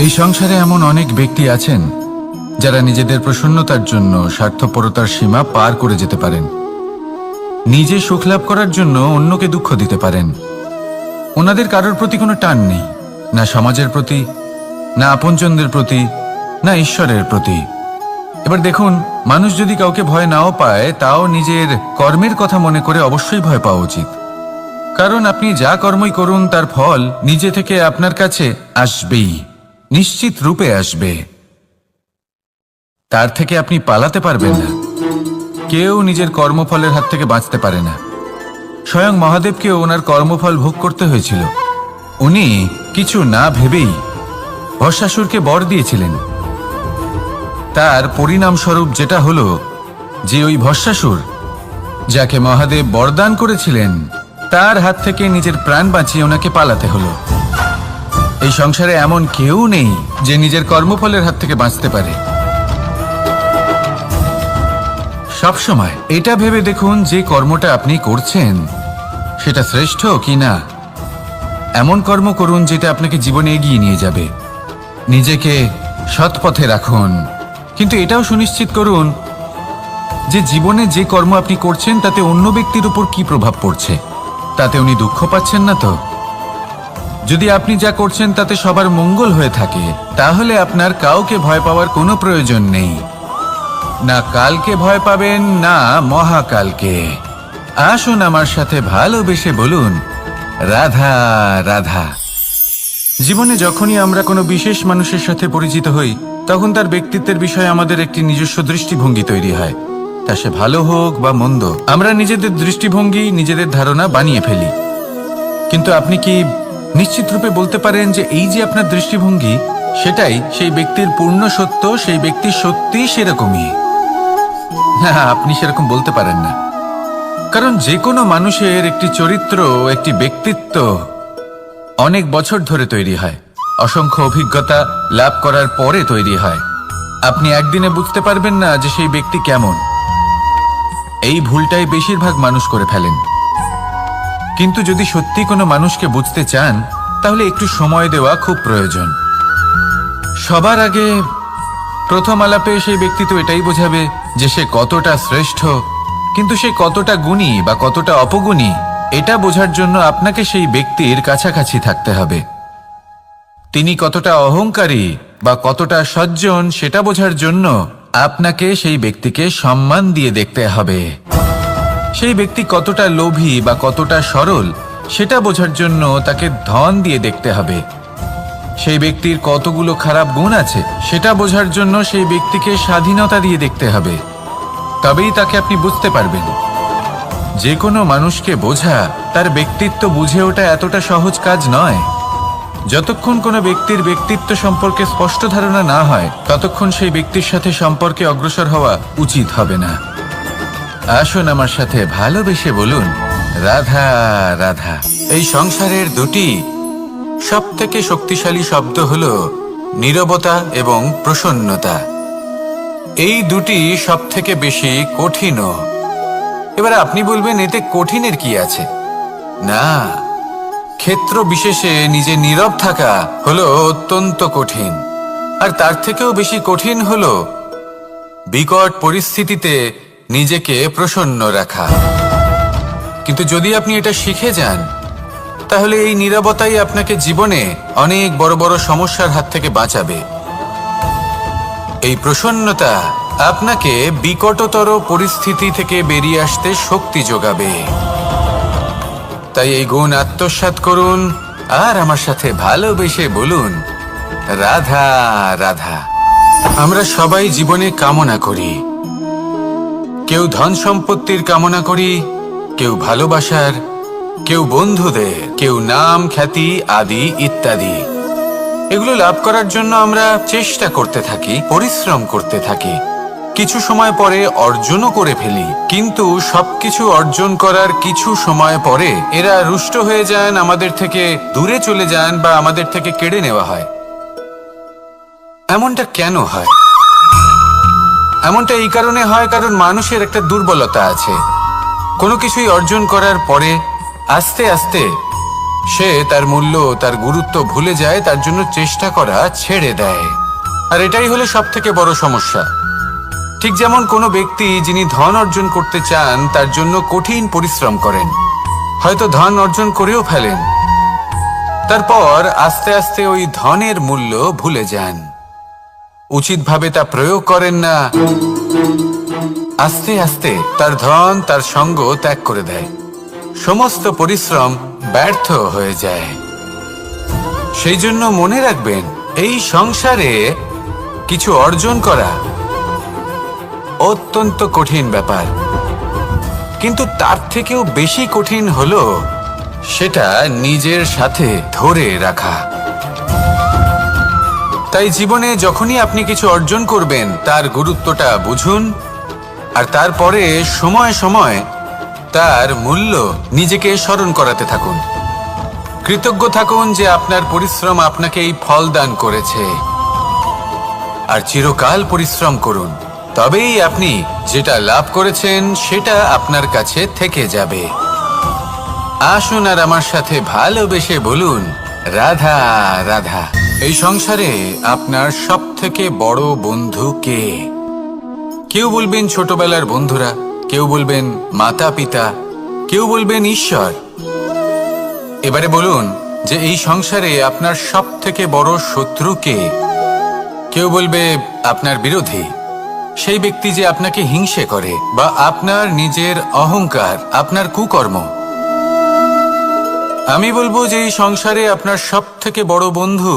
এই সংসারে এমন অনেক ব্যক্তি আছেন যারা নিজেদের প্রসন্নতার জন্য স্বার্থপরতার সীমা পার করে যেতে পারেন। নিজে সুখ লাভ করার জন্য অন্যকে দুঃখ দিতে পারেন। ওনাদের কারোর প্রতি কোনো টান নেই, না সমাজের প্রতি, না আপনজনদের প্রতি, না ঈশ্বরের প্রতি। এবার দেখুন, মানুষ যদি কাউকে ভয় নাও পায়, তাও নিজের কর্মের কথা মনে করে অবশ্যই ভয় পাওয়া উচিত। কারণ আপনি যা কর্মই করুন তার ফল নিজে থেকে আপনার কাছে আসবেই, নিশ্চিত রূপে আসবে। তার থেকে আপনি পালাতে পারবেন না। কেউ নিজের কর্মফলের হাত থেকে বাঁচতে পারে না। স্বয়ং মহাদেবকেও ওনার কর্মফল ভোগ করতে হয়েছিল। উনি কিছু না ভেবেই ভস্মাসুরকে বর দিয়েছিলেন। তার পরিণামস্বরূপ যেটা হলো যে ওই ভস্মাসুর, যাকে মহাদেব বরদান করেছিলেন, তার হাত থেকে নিজের প্রাণ বাঁচিয়ে ওনাকে পালাতে হলো। এই সংসারে এমন কেউ নেই যে নিজের কর্মফলের হাত থেকে বাঁচতে পারে। সবসময় এটা ভেবে দেখুন যে কর্মটা আপনি করছেন সেটা শ্রেষ্ঠ কি না। এমন কর্ম করুন যেটা আপনাকে জীবনে এগিয়ে নিয়ে যাবে। নিজেকে সৎ পথে রাখুন, কিন্তু এটাও সুনিশ্চিত করুন যে জীবনে যে কর্ম আপনি করছেন তাতে অন্য ব্যক্তির উপর কি প্রভাব পড়ছে, তাতে উনি দুঃখ পাচ্ছেন না তো। যদি আপনি যা করছেন তাতে সবার মঙ্গল হয়ে থাকে, তাহলে আপনার কাউকে ভয় পাওয়ার কোনো প্রয়োজন নেই। না কালকে ভয় পাবেন, না মহাকালকে। আসুন আমার সাথে ভালোবেসে বলুন, রাধা রাধা। জীবনে যখনই আমরা কোনো বিশেষ মানুষের সাথে পরিচিত হই, তখন তার ব্যক্তিত্বের বিষয়ে আমাদের একটি নিজস্ব দৃষ্টিভঙ্গি তৈরি হয়। তা সে ভালো হোক বা মন্দ, আমরা নিজেদের দৃষ্টিভঙ্গি, নিজেদের ধারণা বানিয়ে ফেলি। কিন্তু আপনি কি নিশ্চিত রূপে বলতে পারেন যে এই যে আপনার দৃষ্টিভঙ্গি, সেটাই সেই ব্যক্তির পূর্ণ সত্য, সেই ব্যক্তি সত্যি সেরকমই? না, আপনি সেরকম বলতে পারেন না। কারণ যে কোনো মানুষের একটি চরিত্র, একটি ব্যক্তিত্ব অনেক বছর ধরে তৈরি হয়, অসংখ্য অভিজ্ঞতা লাভ করার পরে তৈরি হয়। আপনি একদিনে বুঝতে পারবেন না যে সেই ব্যক্তি কেমন। এই ভুলটাই বেশিরভাগ মানুষ করে ফেলেন। কিন্তু যদি সত্যি কোনো মানুষকে বুঝতে চান, তাহলে একটু সময় দেওয়া খুব প্রয়োজন। সবার আগে প্রথম আলাপে সেই ব্যক্তি তো এটাই বোঝাবে যে সে কতটা শ্রেষ্ঠ, কিন্তু সে কতটা গুণী বা কতটা অপগুণী, এটা বোঝার জন্য আপনাকে সেই ব্যক্তির কাছাকাছি থাকতে হবে। তিনি কতটা অহংকারী বা কতটা সজ্জন, সেটা বোঝার জন্য আপনাকে সেই ব্যক্তিকে সম্মান দিয়ে দেখতে হবে। সেই ব্যক্তি কতটা লোভী বা কতটা সরল, সেটা বোঝার জন্য তাকে ধন দিয়ে দেখতে হবে। সেই ব্যক্তির কতগুলো খারাপ গুণ আছে, সেটা বোঝার জন্য সেই ব্যক্তিকে স্বাধীনতা দিয়ে দেখতে হবে। তবেই তাকে আপনি বুঝতে পারবেন। যে কোনো মানুষকে বোঝা, তার ব্যক্তিত্ব বুঝে ওঠা এতটা সহজ কাজ নয়। যতক্ষণ কোনো ব্যক্তির ব্যক্তিত্ব সম্পর্কে স্পষ্ট ধারণা না হয়, ততক্ষণ সেই ব্যক্তির সাথে সম্পর্কে অগ্রসর হওয়া উচিত হবে না। আসুন আমার সাথে ভালোবেসে বলুন, রাধা রাধা। এই সংসারের দুটি সবথেকে শক্তিশালী শব্দ হলো নীরবতা এবং প্রসন্নতা। এই দুটি সবথেকে বেশি কঠিনও। এবার আপনি বলবেন, এতে কঠিনের কি আছে? না, ক্ষেত্র বিশেষে নিজে নীরব থাকা হলো অত্যন্ত কঠিন। আর তার থেকেও বেশি কঠিন হলো বিকট পরিস্থিতিতে নিজেকে প্রসন্ন রাখা। কিন্তু যদি আপনি এটা শিখে যান, তাহলে এই নীরবতাই আপনাকে জীবনে অনেক বড় বড় সমস্যার হাত থেকে বাঁচাবে। এই প্রসন্নতা আপনাকে বিকটতর পরিস্থিতি থেকে বেরিয়ে আসতে শক্তি যোগাবে। তাই এই গুণ আত্মসাৎ করুন আর আমার সাথে ভালোবেসে বলুন, রাধা রাধা। আমরা সবাই জীবনে কামনা করি। কেউ ধন সম্পত্তির কামনা করি, কেউ ভালোবাসার, কেউ বন্ধুদের, কেউ নাম, খ্যাতি আদি ইত্যাদি। এগুলো লাভ করার জন্য আমরা চেষ্টা করতে থাকি, পরিশ্রম করতে থাকি। কিছু সময় পরে অর্জনও করে ফেলি, কিন্তু সবকিছু অর্জন করার কিছু সময় পরে এরা রুষ্ট হয়ে যান, আমাদের থেকে দূরে চলে যান বা আমাদের থেকে কেড়ে নেওয়া হয়। এমনটা কেন হয়? এমনটা এই কারণে হয় কারণ মানুষের একটা দুর্বলতা আছে। কোনো কিছুই অর্জন করার পরে আস্তে আস্তে সে তার মূল্য, তার গুরুত্ব ভুলে যায়, তার জন্য চেষ্টা করা ছেড়ে দেয়। আর এটাই হলো সবথেকে বড় সমস্যা। ঠিক যেমন কোনো ব্যক্তি যিনি ধন অর্জন করতে চান তার জন্য কঠিন পরিশ্রম করেন, হয়তো ধন অর্জন করেও ফেলেন, তারপর আস্তে আস্তে ওই ধনের মূল্য ভুলে যান, উচিতভাবে তা প্রয়োগ করেন না, আস্তে আস্তে তার ধন তার সঙ্গ ত্যাগ করে দেয়, সমস্ত পরিশ্রম ব্যর্থ হয়ে যায়। সেই জন্য মনে রাখবেন, এই সংসারে কিছু অর্জন করা অত্যন্ত কঠিন ব্যাপার, কিন্তু তার থেকেও বেশি কঠিন হলো সেটা নিজের সাথে ধরে রাখা। তাই জীবনে যখনই আপনি কিছু অর্জন করবেন তার গুরুত্বটা বুঝুন, আর তারপরে সময় সময় তার মূল্য নিজেকে স্মরণ করাতে থাকুন। কৃতজ্ঞ থাকুন যে আপনার পরিশ্রম আপনাকে এই ফল দান করেছে, আর চিরকাল পরিশ্রম করুন, তবেই আপনি যেটা লাভ করেছেন সেটা আপনার কাছে থেকে যাবে। আসুন আর আমার সাথে ভালোবেসে বলুন, রাধা রাধা। এই সংসারে আপনার সবথেকে বড় বন্ধু কে? কেউ বলবেন ছোটবেলার বন্ধুরা, কেউ বলবেন মাতা পিতা, কেউ বলবেন ঈশ্বর। এবারে বলুন যে এই সংসারে আপনার সবথেকে বড় শত্রু কে? কেউ বলবে আপনার বিরোধী, সেই ব্যক্তি যে আপনাকে হিংসে করে, বা আপনার নিজের অহংকার, আপনার কুকর্ম। আমি বলবো যে এই সংসারে আপনার সবথেকে বড় বন্ধু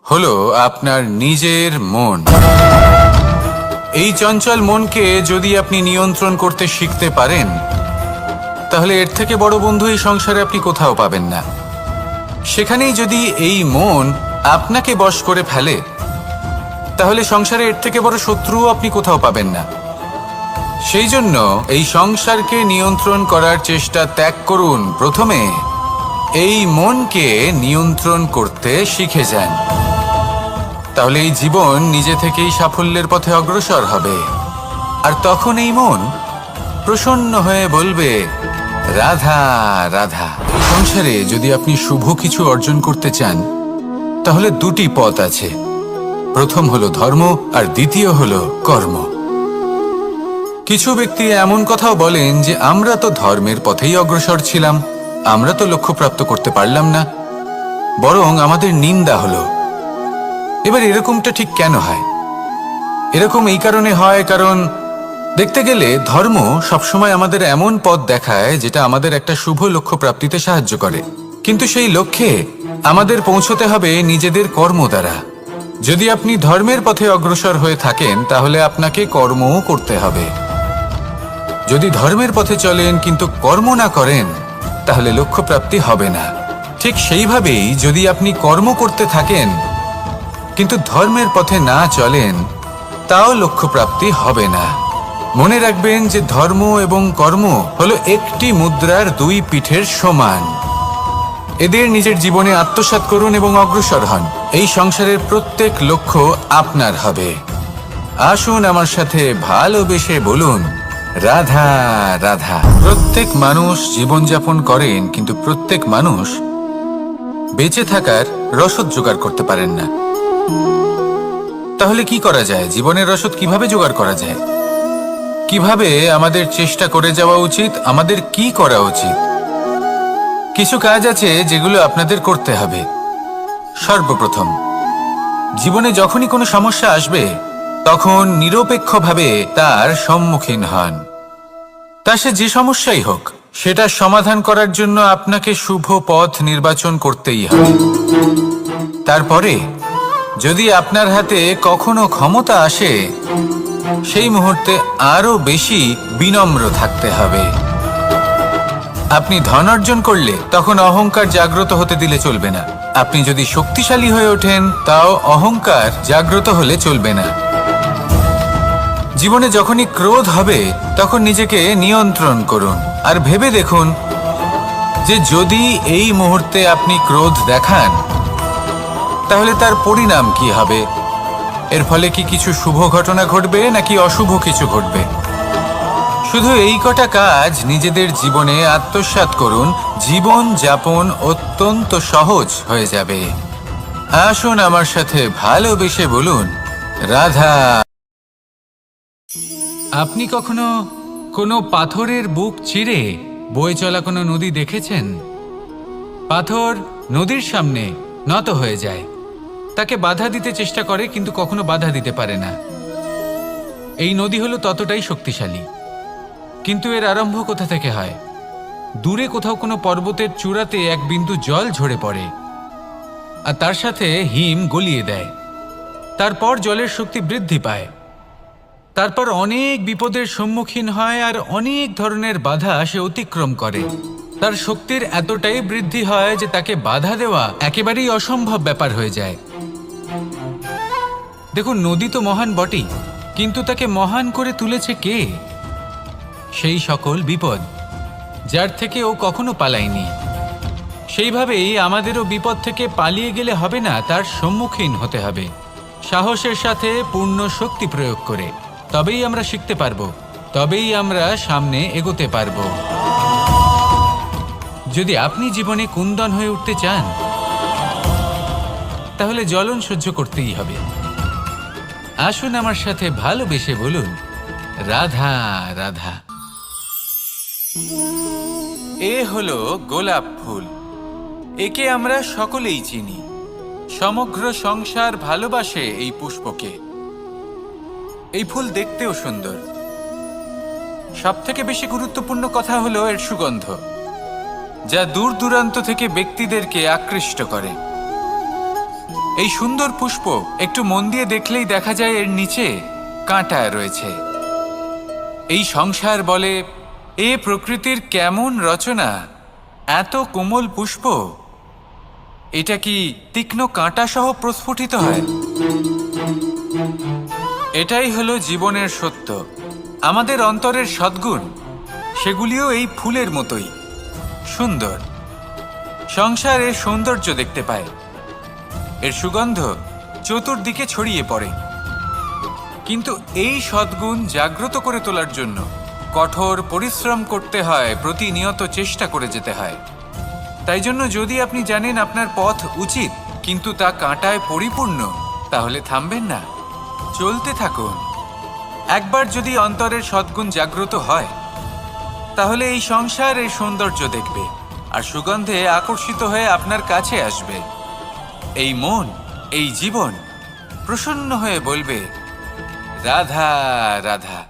হলো আপনার নিজের মন। এই চঞ্চল মনকে যদি আপনি নিয়ন্ত্রণ করতে শিখতে পারেন, তাহলে এর থেকে বড় বন্ধু এই সংসারে আপনি কোথাও পাবেন না। সেখানেই যদি এই মন আপনাকে বশ করে ফেলে, তাহলে সংসারে এর থেকে বড় শত্রুও আপনি কোথাও পাবেন না। সেই জন্য এই সংসারকে নিয়ন্ত্রণ করার চেষ্টা ত্যাগ করুন। প্রথমে এই মনকে নিয়ন্ত্রণ করতে শিখে যান, তাহলে এই জীবন নিজে থেকেই সাফল্যের পথে অগ্রসর হবে। আর তখন এই মন প্রসন্ন হয়ে বলবে, রাধা রাধা। সংসারে যদি আপনি শুভ কিছু অর্জন করতে চান, তাহলে দুটি পথ আছে। প্রথম হলো ধর্ম, আর দ্বিতীয় হলো কর্ম। কিছু ব্যক্তি এমন কথাও বলেন যে আমরা তো ধর্মের পথেই অগ্রসর ছিলাম, আমরা তো লক্ষ্যপ্রাপ্ত করতে পারলাম না, বরং আমাদের নিন্দা হলো। এবার এরকমটা ঠিক কেন হয়? এরকম এই কারণে হয়, কারণ দেখতে গেলে ধর্ম সবসময় আমাদের এমন পথ দেখায় যেটা আমাদের একটা শুভ লক্ষ্য প্রাপ্তিতে সাহায্য করে, কিন্তু সেই লক্ষ্যে আমাদের পৌঁছতে হবে নিজেদের কর্ম দ্বারা। যদি আপনি ধর্মের পথে অগ্রসর হয়ে থাকেন, তাহলে আপনাকে কর্মও করতে হবে। যদি ধর্মের পথে চলেন কিন্তু কর্ম না করেন, তাহলে লক্ষ্যপ্রাপ্তি হবে না। ঠিক সেইভাবেই যদি আপনি কর্ম করতে থাকেন কিন্তু ধর্মের পথে না চলেন, তাও লক্ষ্যপ্রাপ্তি হবে না। মনে রাখবেন যে ধর্ম এবং কর্ম হলো একটি মুদ্রার দুই পিঠের সমান। এদের নিজের জীবনে আত্মসাৎ করুন এবং অগ্রসর হন। এই সংসারের প্রত্যেক লক্ষ্য আপনার হবে। আসুন আমার সাথে ভালোবেসে বলুন, রাধা রাধা। প্রত্যেক মানুষ জীবনযাপন করেন, কিন্তু প্রত্যেক মানুষ বেঁচে থাকার রসদ জোগাড় করতে পারেন না। তাহলে কি করা যায়? জীবনের রসদ কিভাবে জোগাড় করা যায়? কিভাবে আমাদের চেষ্টা করে যাওয়া উচিত? আমাদের কি করা উচিত? কিছু কাজ আছে যেগুলো আপনাদের করতে হবে। সর্বপ্রথম, জীবনে যখনই কোনো সমস্যা আসবে, তখন নিরপেক্ষভাবে তার সম্মুখীন হন। তা সে যে সমস্যাই হোক, সেটা সমাধান করার জন্য আপনাকে শুভ পথ নির্বাচন করতেই হবে। তারপরে যদি আপনার হাতে কখনো ক্ষমতা আসে, সেই মুহূর্তে আরো বেশি বিনম্র থাকতে হবে। আপনি ধন অর্জন করলে তখন অহংকার জাগ্রত হতে দিলে চলবে না। আপনি যদি শক্তিশালী হয়ে ওঠেন, তাও অহংকার জাগ্রত হলে চলবে না। জীবনে যখনই ক্রোধ হবে, তখন নিজেকে নিয়ন্ত্রণ করুন, আর ভেবে দেখুন যে যদি এই মুহূর্তে আপনি ক্রোধ দেখান, তাহলে তার পরিণাম কি হবে। এর ফলে কি কিছু শুভ ঘটনা ঘটবে নাকি অশুভ কিছু ঘটবে? শুধু এই কটা কাজ নিজেদের জীবনে আত্মসাৎ করুন, জীবন যাপন অত্যন্ত সহজ হয়ে যাবে। আসুন আমার সাথে ভালোবেসে বলুন, রাধা। আপনি কখনো কোনো পাথরের বুক চিরে বয়ে চলা কোনো নদী দেখেছেন? পাথর নদীর সামনে নত হয়ে যায়, তাকে বাধা দিতে চেষ্টা করে কিন্তু কখনো বাধা দিতে পারে না। এই নদী হলো ততটাই শক্তিশালী, কিন্তু এর আরম্ভ কোথা থেকে হয়? দূরে কোথাও কোনো পর্বতের চূড়াতে এক বিন্দু জল ঝরে পড়ে আর তার সাথে হিম গলিয়ে দেয়। তারপর জলের শক্তি বৃদ্ধি পায়, তারপর অনেক বিপদের সম্মুখীন হয় আর অনেক ধরনের বাধা সে অতিক্রম করে। তার শক্তির এতটাই বৃদ্ধি হয় যে তাকে বাধা দেওয়া একেবারেই অসম্ভব ব্যাপার হয়ে যায়। দেখুন, নদী তো মহান বটেই, কিন্তু তাকে মহান করে তুলেছে কে? সেই সকল বিপদ যার থেকে ও কখনো পালায়নি। সেইভাবেই আমাদেরও বিপদ থেকে পালিয়ে গেলে হবে না, তার সম্মুখীন হতে হবে সাহসের সাথে, পূর্ণ শক্তি প্রয়োগ করে। তবেই আমরা শিখতে পারবো, তবেই আমরা সামনে এগোতে পারবো। যদি আপনি জীবনে কুন্দন হয়ে উঠতে চান, তাহলে জ্বলন সহ্য করতেই হবে। আসুন আমার সাথে ভালোবেসে বলুন, রাধা রাধা। এ হলো গোলাপ ফুল। একে আমরা সকলেই চিনি। সমগ্র সংসার ভালোবাসে এই পুষ্পকে। এই ফুল দেখতেও সুন্দর। সবথেকে বেশি গুরুত্বপূর্ণ কথা হলো এর সুগন্ধ, যা দূর দূরান্ত থেকে ব্যক্তিদেরকে আকৃষ্ট করে। এই সুন্দর পুষ্প একটু মন দিয়ে দেখলেই দেখা যায় এর নিচে কাঁটা রয়েছে। এই সংসার বলে, এ প্রকৃতির কেমন রচনা, এত কোমল পুষ্প, এটা কি তীক্ষ্ণ কাঁটা সহ প্রস্ফুটিত হয়? এটাই হলো জীবনের সত্য। আমাদের অন্তরের সদ্গুণ, সেগুলিও এই ফুলের মতোই সুন্দর। সংসার এর সৌন্দর্য দেখতে পায়, এর সুগন্ধ চতুর্দিকে ছড়িয়ে পড়ে। কিন্তু এই সদ্গুণ জাগ্রত করে তোলার জন্য কঠোর পরিশ্রম করতে হয়, প্রতিনিয়ত চেষ্টা করে যেতে হয়। তাই জন্য যদি আপনি জানেন আপনার পথ উচিত কিন্তু তা কাঁটায় পরিপূর্ণ, তাহলে থামবেন না, চলতে থাকুন। একবার যদি অন্তরের সদ্গুণ জাগ্রত হয়, তাহলে এই সংসার এর সৌন্দর্য দেখবে আর সুগন্ধে আকর্ষিত হয়ে আপনার কাছে আসবে। এই মন, এই জীবন প্রসন্ন হয়ে বলবে, রাধা রাধা।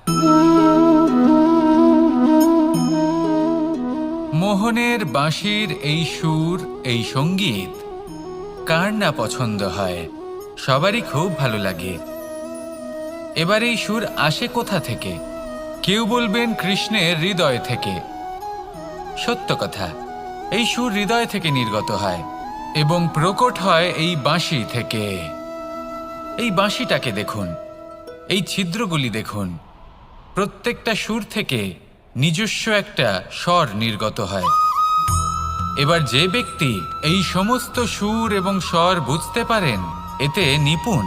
মোহনের বাঁশির এই সুর, এই সঙ্গীত কার না পছন্দ হয়? সবারই খুব ভালো লাগে। এবার এই সুর আসে কোথা থেকে? কেউ বলবেন কৃষ্ণের হৃদয় থেকে। সত্য কথা, এই সুর হৃদয় থেকে নির্গত হয় এবং প্রকট হয় এই বাঁশি থেকে। এই বাঁশিটাকে দেখুন, এই ছিদ্রগুলি দেখুন, প্রত্যেকটা সুর থেকে নিজস্ব একটা স্বর নির্গত হয়। এবার যে ব্যক্তি এই সমস্ত সুর এবং স্বর বুঝতে পারেন, এতে নিপুণ,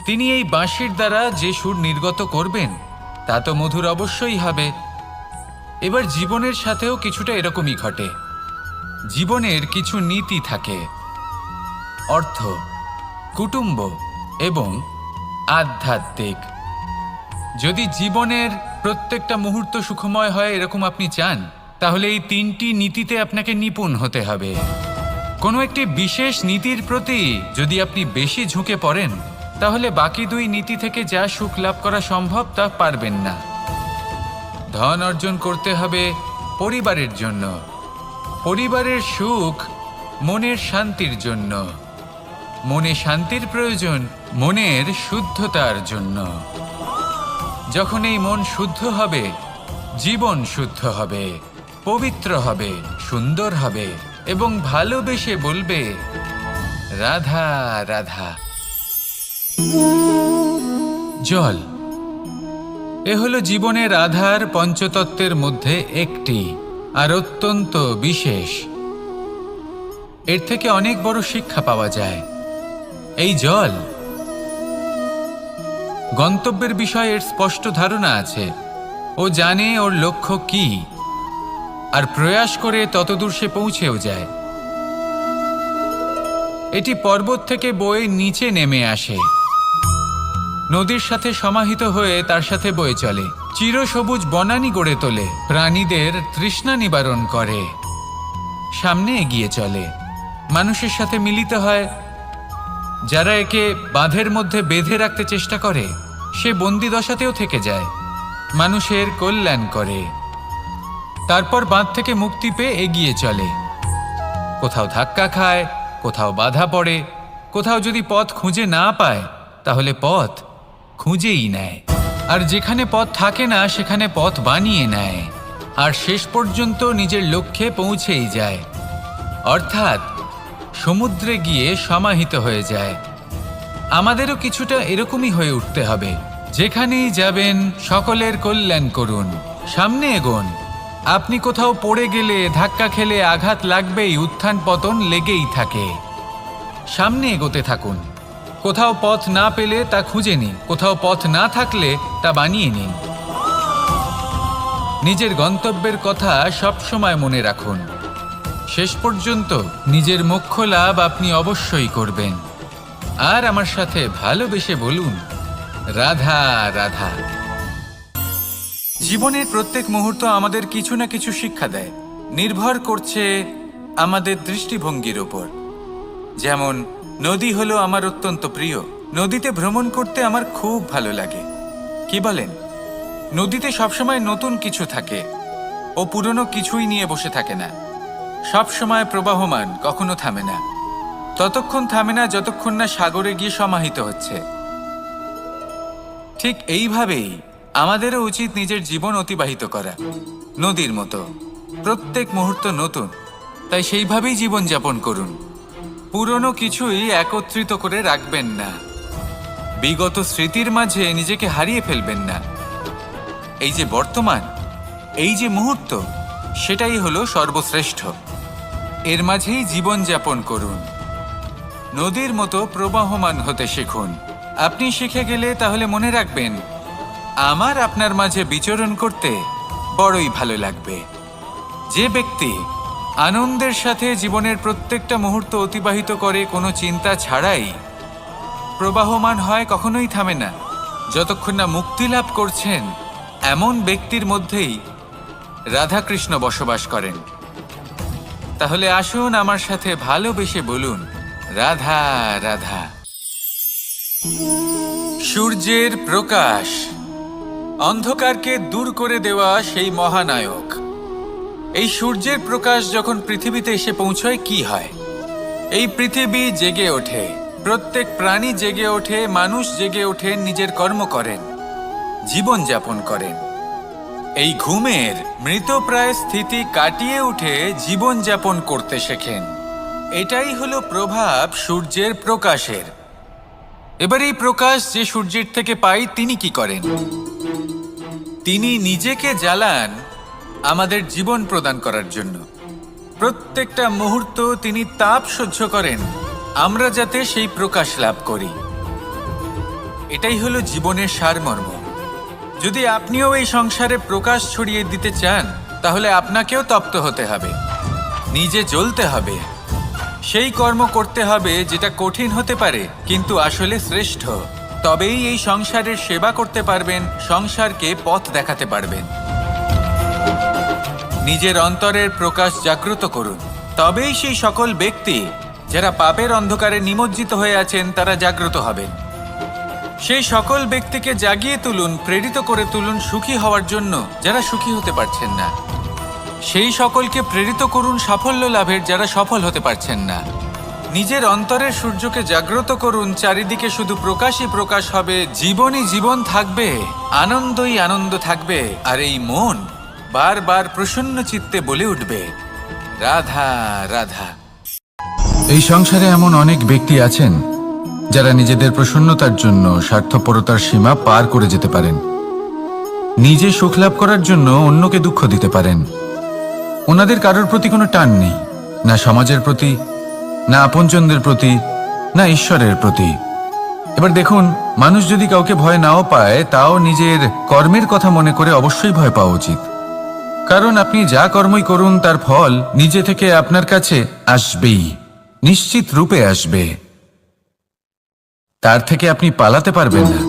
তিনি এই বাঁশির দ্বারা যে সুর নির্গত করবেন তা তো মধুর অবশ্যই হবে। এবার জীবনের সাথেও কিছুটা এরকমই ঘটে। জীবনের কিছু নীতি থাকে, অর্থ, কুটুম্ব এবং আধ্যাত্মিক। যদি জীবনের প্রত্যেকটা মুহূর্ত সুখময় হয় এরকম আপনি চান, তাহলে এই তিনটি নীতিতে আপনাকে নিপুণ হতে হবে। কোনো একটি বিশেষ নীতির প্রতি যদি আপনি বেশি ঝুঁকে পড়েন, তাহলে বাকি দুই নীতি থেকে যা সুখ লাভ করা সম্ভব তা পারবেন না। ধন অর্জন করতে হবে পরিবারের জন্য, পরিবারের সুখ মনের শান্তির জন্য, মনে শান্তির প্রয়োজন মনের শুদ্ধতার জন্য। যখন এই মন শুদ্ধ হবে, জীবন শুদ্ধ হবে, পবিত্র হবে, সুন্দর হবে এবং ভালোবেসে বলবে, রাধা রাধা। জল, এ হলো জীবনের আধার, পঞ্চতত্ত্বের মধ্যে একটি, আর অত্যন্ত বিশেষ। এর থেকে অনেক বড় শিক্ষা পাওয়া যায়। এই জল, গন্তব্যের বিষয়ে এর স্পষ্ট ধারণা আছে। ও জানে ওর লক্ষ্য কি, আর প্রয়াস করে ততদূর সে পৌঁছেও যায়। এটি পর্বত থেকে বয়ে নিচে নেমে আসে, নদীর সাথে সমাহিত হয়ে তার সাথে বয়ে চলে, চিরসবুজ বনানী গড়ে তোলে, প্রাণীদের তৃষ্ণা নিবারণ করে, সামনে এগিয়ে চলে, মানুষের সাথে মিলিত হয়। যারা একে বাঁধের মধ্যে বেঁধে রাখতে চেষ্টা করে সে বন্দি দশাতেও থেকে যায়, মানুষের কল্যাণ করে। তারপর বাঁধ থেকে মুক্তি পেয়ে এগিয়ে চলে, কোথাও ধাক্কা খায়, কোথাও বাধা পড়ে, কোথাও যদি পথ খুঁজে না পায় তাহলে পথ খুঁজেই নেয়, আর যেখানে পথ থাকে না সেখানে পথ বানিয়ে নেয়, আর শেষ পর্যন্ত নিজের লক্ষ্যে পৌঁছেই যায়, অর্থাৎ সমুদ্রে গিয়ে সমাহিত হয়ে যায়। আমাদেরও কিছুটা এরকমই হয়ে উঠতে হবে। যেখানেই যাবেন সকলের কল্যাণ করুন, সামনে এগোন। আপনি কোথাও পড়ে গেলে, ধাক্কা খেলে আঘাত লাগবেই, উত্থান পতন লেগেই থাকে। সামনে এগোতে থাকুন। কোথাও পথ না পেলে তা খুঁজে নিন, কোথাও পথ না থাকলে তা বানিয়ে নিন। নিজের গন্তব্যের কথা সবসময় মনে রাখুন। শেষ পর্যন্ত নিজের মোক্ষ লাভ আপনি অবশ্যই করবেন। আর আমার সাথে ভালোবেসে বলুন, রাধা রাধা। জীবনের প্রত্যেক মুহূর্ত আমাদের কিছু না কিছু শিক্ষা দেয়, নির্ভর করছে আমাদের দৃষ্টিভঙ্গির ওপর। যেমন নদী হলো আমার অত্যন্ত প্রিয়, নদীতে ভ্রমণ করতে আমার খুব ভালো লাগে। কি বলেন? নদীতে সবসময় নতুন কিছু থাকে, ও পুরনো কিছুই নিয়ে বসে থাকে না, সবসময় প্রবাহমান, কখনো থামে না। ততক্ষণ থামে না যতক্ষণ না সাগরে গিয়ে সমাহিত হচ্ছে। ঠিক এইভাবেই আমাদেরও উচিত নিজের জীবন অতিবাহিত করা, নদীর মতো। প্রত্যেক মুহূর্ত নতুন, তাই সেইভাবেই জীবন যাপন করুন। পুরনো কিছুই একত্রিত করে রাখবেন না, বিগত স্মৃতির মাঝে নিজেকে হারিয়ে ফেলবেন না। এই যে বর্তমান, এই যে মুহূর্ত, সেটাই হলো সর্বশ্রেষ্ঠ। এর মাঝেই জীবন যাপন করুন, নদীর মতো প্রবাহমান হতে শিখুন। আপনি শিখে গেলে তাহলে মনে রাখবেন, আমার আপনার মাঝে বিচরণ করতে বড়ই ভালো লাগবে। যে ব্যক্তি আনন্দের সাথে জীবনের প্রত্যেকটা মুহূর্ত অতিবাহিত করে কোনো চিন্তা ছাড়াই, প্রবাহমান হয়, কখনোই থামে না, যতক্ষণ না মুক্তি লাভ করছেন, এমন ব্যক্তির মধ্যেই রাধাকৃষ্ণ বসবাস করেন। তাহলে আসুন আমার সাথে ভালোবেসে বলুন, রাধা রাধা। সূর্যের প্রকাশ, অন্ধকারকে দূর করে দেওয়া সেই মহানায়ক। এই সূর্যের প্রকাশ যখন পৃথিবীতে এসে পৌঁছয় কি হয়? এই পৃথিবী জেগে ওঠে, প্রত্যেক প্রাণী জেগে ওঠে, মানুষ জেগে ওঠে, নিজের কর্ম করেন, জীবন যাপন করেন। এই ঘুমের মৃতপ্রায় স্থিতি কাটিয়ে উঠে জীবন যাপন করতে শেখেন। এটাই হলো প্রভাব সূর্যের প্রকাশের। এবার এই প্রকাশ যে সূর্যের থেকে পাই, তিনি কি করেন? তিনি নিজেকে জ্বালান আমাদের জীবন প্রদান করার জন্য। প্রত্যেকটা মুহূর্ত তিনি তাপ সহ্য করেন, আমরা যাতে সেই প্রকাশ লাভ করি। এটাই হলো জীবনের সারমর্ম। যদি আপনিও এই সংসারে প্রকাশ ছড়িয়ে দিতে চান, তাহলে আপনাকেও তপ্ত হতে হবে, নিজে জ্বলতে হবে, সেই কর্ম করতে হবে যেটা কঠিন হতে পারে কিন্তু আসলে শ্রেষ্ঠ। তবেই এই সংসারের সেবা করতে পারবেন, সংসারকে পথ দেখাতে পারবেন। নিজের অন্তরের প্রকাশ জাগ্রত করুন, তবেই সেই সকল ব্যক্তি যারা পাপের অন্ধকারে নিমজ্জিত হয়ে আছেন তারা জাগ্রত হবেন। সেই সকল ব্যক্তিকে জাগিয়ে তুলুন, প্রেরিত করে তুলুন সুখী হওয়ার জন্য যারা সুখী হতে পারছেন না। সেই সকলকে প্রেরিত করুন সাফল্য লাভের যারা সফল হতে পারছেন না। নিজের অন্তরের সূর্যকে জাগ্রত করুন, চারিদিকে শুধু প্রকাশই প্রকাশ হবে, জীবনই জীবন থাকবে, আনন্দই আনন্দ থাকবে, আর এই মন বারবার প্রসন্ন চিত্তে বলে উঠবে, রাধা রাধা। এই সংসারে এমন অনেক ব্যক্তি আছেন যারা নিজেদের প্রসন্নতার জন্য স্বার্থপরতার সীমা পার করে যেতে পারেন। নিজে সুখ লাভ করার জন্য অন্যকে দুঃখ দিতে পারেন। ওনাদের কারোর প্রতি কোনো টান নেই, না সমাজের প্রতি, না আপনজনদের প্রতি, না ঈশ্বরের প্রতি। এবার দেখুন, মানুষ যদি কাউকে ভয় নাও পায়, তাও নিজের কর্মের কথা মনে করে অবশ্যই ভয় পাওয়া উচিত। কারণ আপনি যা কর্মই করুন তার ফল নিজে থেকে আপনার কাছে আসবেই, নিশ্চিত রূপে আসবে। তার থেকে আপনি পালাতে পারবেন না।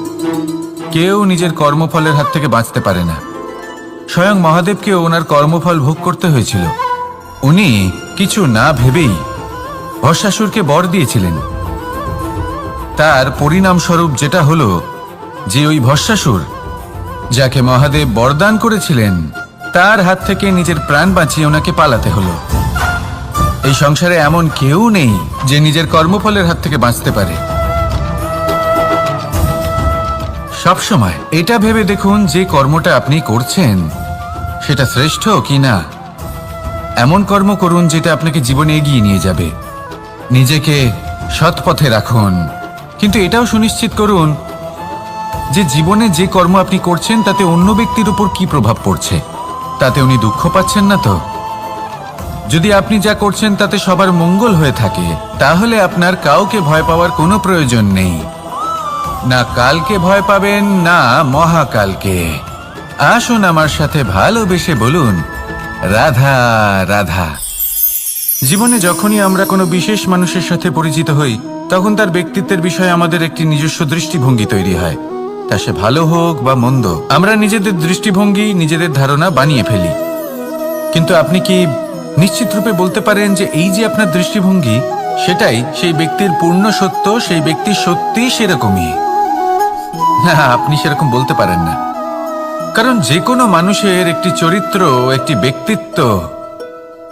কেউ নিজের কর্মফলের হাত থেকে বাঁচতে পারে না। স্বয়ং মহাদেবকেও ওনার কর্মফল ভোগ করতে হয়েছিল। উনি কিছু না ভেবেই ভস্মাসুরকে বর দিয়েছিলেন। তার পরিণামস্বরূপ যেটা হলো যে ওই ভস্মাসুর, যাকে মহাদেব বরদান করেছিলেন, তার হাত থেকে নিজের প্রাণ বাঁচিয়ে ওনাকে পালাতে হলো। এই সংসারে এমন কেউ নেই যে নিজের কর্মফলের হাত থেকে বাঁচতে পারে। সবসময় এটা ভেবে দেখুন যে কর্মটা আপনি করছেন সেটা শ্রেষ্ঠ কি না। এমন কর্ম করুন যেটা আপনাকে জীবনে এগিয়ে নিয়ে যাবে। নিজেকে সৎ পথে রাখুন, কিন্তু এটাও সুনিশ্চিত করুন যে জীবনে যে কর্ম আপনি করছেন তাতে অন্য ব্যক্তির উপর কি প্রভাব পড়ছে, তাতে উনি দুঃখ পাচ্ছেন না তো। যদি আপনি যা করছেন তাতে সবার মঙ্গল হয়ে থাকে, তাহলে আপনার কাউকে ভয় পাওয়ার কোনো প্রয়োজন নেই। না কালকে ভয় পাবেন, না মহাকালকে। আসুন আমার সাথে ভালোবেসে বলুন, রাধা রাধা। জীবনে যখনই আমরা কোনো বিশেষ মানুষের সাথে পরিচিত হই, তখন তার ব্যক্তিত্বের বিষয়ে আমাদের একটি নিজস্ব দৃষ্টিভঙ্গি তৈরি হয়। তা সে ভালো হোক বা মন্দ, আমরা নিজেদের দৃষ্টিভঙ্গি, নিজেদের ধারণা বানিয়ে ফেলি। কিন্তু আপনি কি নিশ্চিত রূপে বলতে পারেন যে এই যে আপনার দৃষ্টিভঙ্গি, সেটাই সেই ব্যক্তির পূর্ণ সত্য, সেই ব্যক্তি সত্যি সেরকমই? না, আপনি সেরকম বলতে পারেন না। কারণ যে কোনো মানুষের একটি চরিত্র, একটি ব্যক্তিত্ব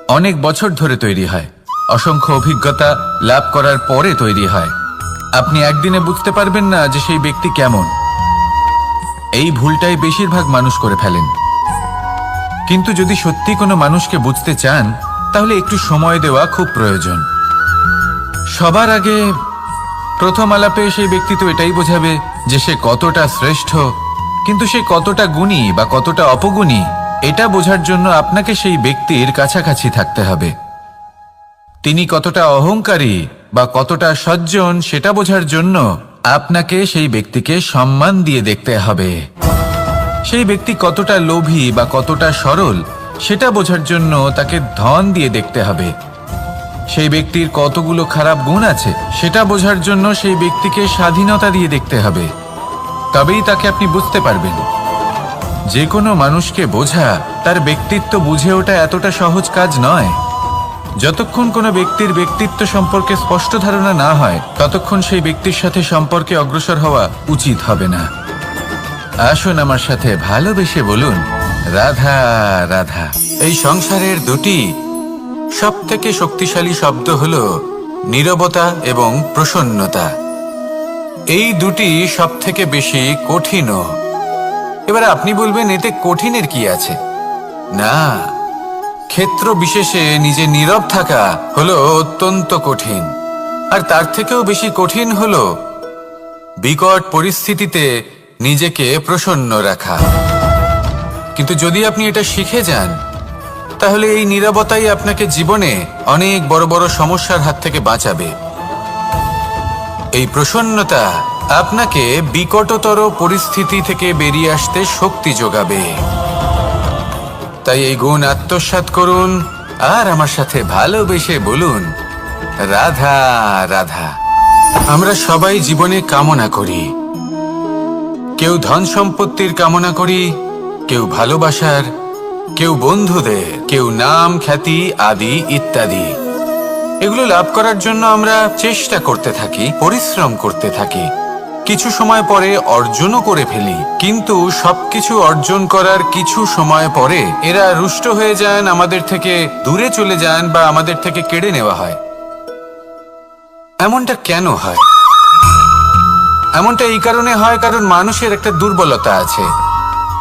অনেক বছর ধরে তৈরি হয়, অসংখ্য অভিজ্ঞতা লাভ করার পরে তৈরি হয়। আপনি একদিনে বুঝতে পারবেন না যে সেই ব্যক্তি কেমন। এই ভুলটাই বেশিরভাগ মানুষ করে ফেলেন। কিন্তু যদি সত্যি কোনো মানুষকে বুঝতে চান, তাহলে একটু সময় দেওয়া খুব প্রয়োজন। সবার আগে প্রথম আলাপে সেই ব্যক্তি তো এটাই বোঝাবে যে সে কতটা শ্রেষ্ঠ, কিন্তু সে কতটা গুণী বা কতটা অপগুণী, এটা বোঝার জন্য আপনাকে সেই ব্যক্তির কাছাকাছি থাকতে হবে। তিনি কতটা অহংকারী বা কতটা সজ্জন, সেটা বোঝার জন্য আপনাকে সেই ব্যক্তিকে সম্মান দিয়ে দেখতে হবে। সেই ব্যক্তি কতটা লোভী বা কতটা সরল, সেটা বোঝার জন্য তাকে ধন দিয়ে দেখতে হবে। সেই ব্যক্তির কতগুলো খারাপ গুণ আছে, সেটা বোঝার জন্য সেই ব্যক্তিকে স্বাধীনতা দিয়ে দেখতে হবে। তবেই তাকে আপনি বুঝতে পারবেন। যে কোনো মানুষকে বোঝা, তার ব্যক্তিত্ব বুঝে ওঠা এতটা সহজ কাজ নয়। যতক্ষণ কোনো ব্যক্তির ব্যক্তিত্ব সম্পর্কে স্পষ্ট ধারণা না হয়, ততক্ষণ সেই ব্যক্তির সাথে সম্পর্কে অগ্রসর হওয়া উচিত হবে না। আসুন আমার সাথে ভালোবেসে বলুন, রাধা রাধা। এই সংসারের দুটি সবথেকে শক্তিশালী শব্দ হলো নীরবতা এবং প্রসন্নতা। এই দুটি সবথেকে বেশি কঠিনও। এবার আপনি বলবেন, এতে কঠিনের কি আছে? না, ক্ষেত্র বিশেষে নিজে নীরব থাকা হলো অত্যন্ত কঠিন। আর তার থেকেও বেশি কঠিন হলো বিকট পরিস্থিতিতে নিজেকে প্রসন্ন রাখা। কিন্তু যদি আপনি এটা শিখে যান, তাহলে এই নীরবতাই আপনাকে জীবনে অনেক বড় বড় সমস্যার হাত থেকে বাঁচাবে। এই প্রসন্নতা আপনাকে বিকটতর পরিস্থিতি থেকে বেরিয়ে আসতে শক্তি যোগাবে। তাই এই গুণ আত্মসাৎ করুন আর আমার সাথে ভালোবেসে বলুন, রাধা রাধা। আমরা সবাই জীবনে কামনা করি। কেউ ধন সম্পত্তির কামনা করি, কেউ ভালোবাসার, কেউ বন্ধুদের, কেউ নাম খ্যাতি আদি ইত্যাদি। এগুলো লাভ করার জন্য আমরা চেষ্টা করতে থাকি, পরিশ্রম করতে থাকি। কিছু সময় পরে অর্জনও করে ফেলি, কিন্তু সবকিছু অর্জন করার কিছু সময় পরে এরা রুষ্ট হয়ে যান, আমাদের থেকে দূরে চলে যান বা আমাদের থেকে কেড়ে নেওয়া হয়। এমনটা কেন হয়? এমনটা এই কারণে হয় কারণ মানুষের একটা দুর্বলতা আছে।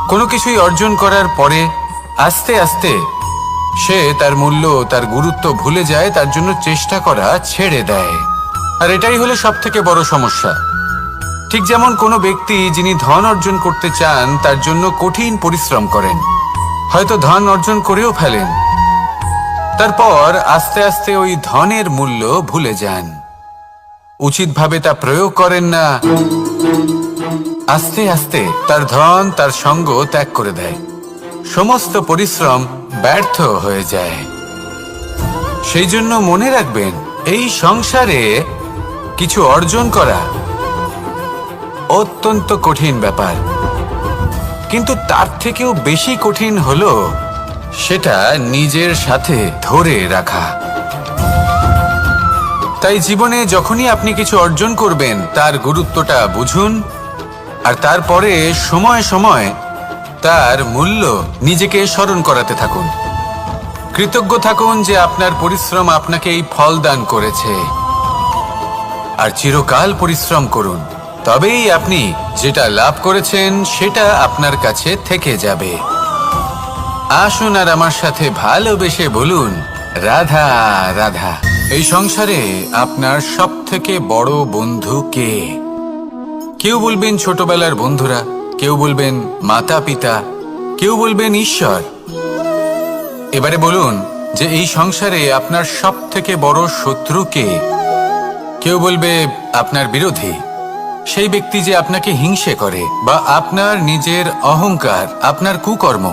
কোনো কিছুই অর্জন করার পরে আস্তে আস্তে সে তার মূল্য, তার গুরুত্ব ভুলে যায়, তার জন্য চেষ্টা করা ছেড়ে দেয়। আর এটাই হলো সব থেকে বড় সমস্যা। ঠিক যেমন কোনো ব্যক্তি যিনি ধন অর্জন করতে চান, তার জন্য কঠিন পরিশ্রম করেন, হয়তো ধন অর্জন করেও ফেলেন, তারপর আস্তে আস্তে ওই ধনের মূল্য ভুলে যান। উচিতভাবে তা প্রয়োগ করেন না, আস্তে আস্তে তার ধন তার সঙ্গ ত্যাগ করে দেয়। সমস্ত পরিশ্রম ব্যর্থ হয়ে যায়। সেই জন্য মনে রাখবেন, এই সংসারে কিছু অর্জন করা অত্যন্ত কঠিন ব্যাপার, কিন্তু তার থেকেও বেশি কঠিন হলো সেটা নিজের সাথে ধরে রাখা। তাই জীবনে যখনই আপনি কিছু অর্জন করবেন তার গুরুত্বটা বুঝুন, আর তারপরে সময় সময় তার মূল্য নিজেকে স্মরণ করাতে থাকুন। কৃতজ্ঞ থাকুন যে আপনার পরিশ্রম আপনাকে এই ফল দান করেছে, আর চিরকাল পরিশ্রম করুন। তবেই আপনি যেটা লাভ করেছেন সেটা আপনার কাছে থেকে যাবে। আসুন আর আমার সাথে ভালোবেসে বলুন, রাধা রাধা। এই সংসারে আপনার সবথেকে বড় বন্ধু কে? কেউ বলবেন ছোটবেলার বন্ধুরা, কেউ বলবেন মাতা পিতা, কেউ বলবেন ঈশ্বর। এবারে বলুন যে এই সংসারে আপনার সবথেকে বড় শত্রু কে? কেউ বলবে আপনার বিরোধী, সেই ব্যক্তি যে আপনাকে হিংসে করে, বা আপনার নিজের অহংকার, আপনার কুকর্ম।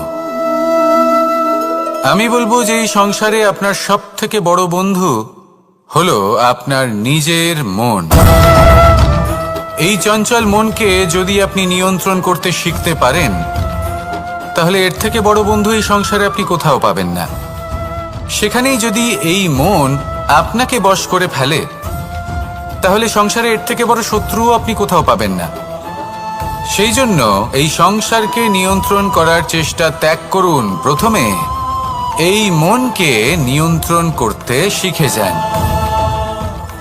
আমি বলবো যে এই সংসারে আপনার সবথেকে বড় বন্ধু হলো আপনার নিজের মন। এই চঞ্চল মনকে যদি আপনি নিয়ন্ত্রণ করতে শিখতে পারেন, তাহলে এর থেকে বড় বন্ধু এই সংসারে আপনি কোথাও পাবেন না। সেখানেই যদি এই মন আপনাকে বশ করে ফেলে, তাহলে সংসারে এর থেকে বড় শত্রুও আপনি কোথাও পাবেন না। সেই জন্য এই সংসারকে নিয়ন্ত্রণ করার চেষ্টা ত্যাগ করুন। প্রথমে এই মনকে নিয়ন্ত্রণ করতে শিখে যান,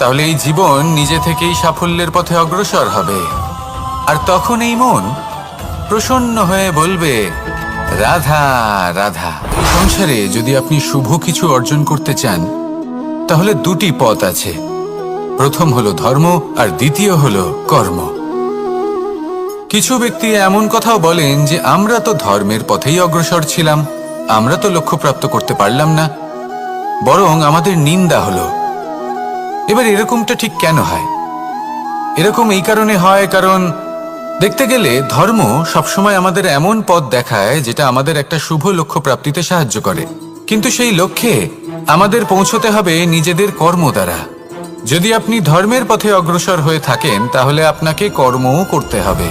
তাহলে এই জীবন নিজে থেকেই সাফল্যের পথে অগ্রসর হবে। আর তখন এই মন প্রসন্ন হয়ে বলবে, রাধা রাধা। সংসারে যদি আপনি শুভ কিছু অর্জন করতে চান, তাহলে দুটি পথ আছে। প্রথম হলো ধর্ম, আর দ্বিতীয় হলো কর্ম। কিছু ব্যক্তি এমন কথাও বলেন যে আমরা তো ধর্মের পথেই অগ্রসর ছিলাম, আমরা তো লক্ষ্যপ্রাপ্ত করতে পারলাম না, বরং আমাদের নিন্দা হলো। এবার এরকমটা ঠিক কেন হয়? এরকম এই কারণে হয়, কারণ দেখতে গেলে ধর্ম সবসময় আমাদের এমন পথ দেখায় যেটা আমাদের একটা শুভ লক্ষ্য প্রাপ্তিতে সাহায্য করে, কিন্তু সেই লক্ষ্যে আমাদের পৌঁছতে হবে নিজেদের কর্ম দ্বারা। যদি আপনি ধর্মের পথে অগ্রসর হয়ে থাকেন, তাহলে আপনাকে কর্মও করতে হবে।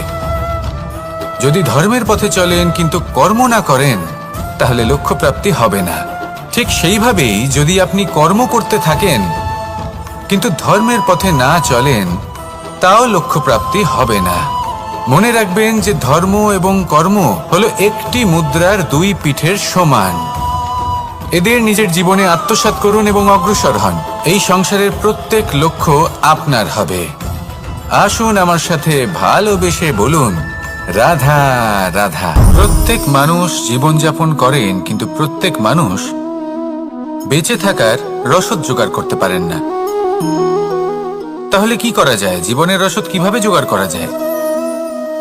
যদি ধর্মের পথে চলেন কিন্তু কর্ম না করেন, তাহলে লক্ষ্য প্রাপ্তি হবে না। ঠিক সেইভাবেই যদি আপনি কর্ম করতে থাকেন কিন্তু ধর্মের পথে না চলেন, তাও লক্ষ্য প্রাপ্তি হবে না। মনে রাখবেন যে ধর্ম এবং কর্ম হলো একটি মুদ্রার দুই পিঠের সমান। এদের নিজের জীবনে আত্মসাৎ করুন এবং অগ্রসর হন। এই সংসারের প্রত্যেক লক্ষ্য আপনার হবে। আসুন আমার সাথে ভালোবেসে বলুন, রাধা রাধা। প্রত্যেক মানুষ জীবনযাপন করেন, কিন্তু প্রত্যেক মানুষ বেঁচে থাকার রসদ জোগাড় করতে পারেন না। তাহলে কি করা যায়? জীবনের রসদ কিভাবে জোগাড় করা যায়?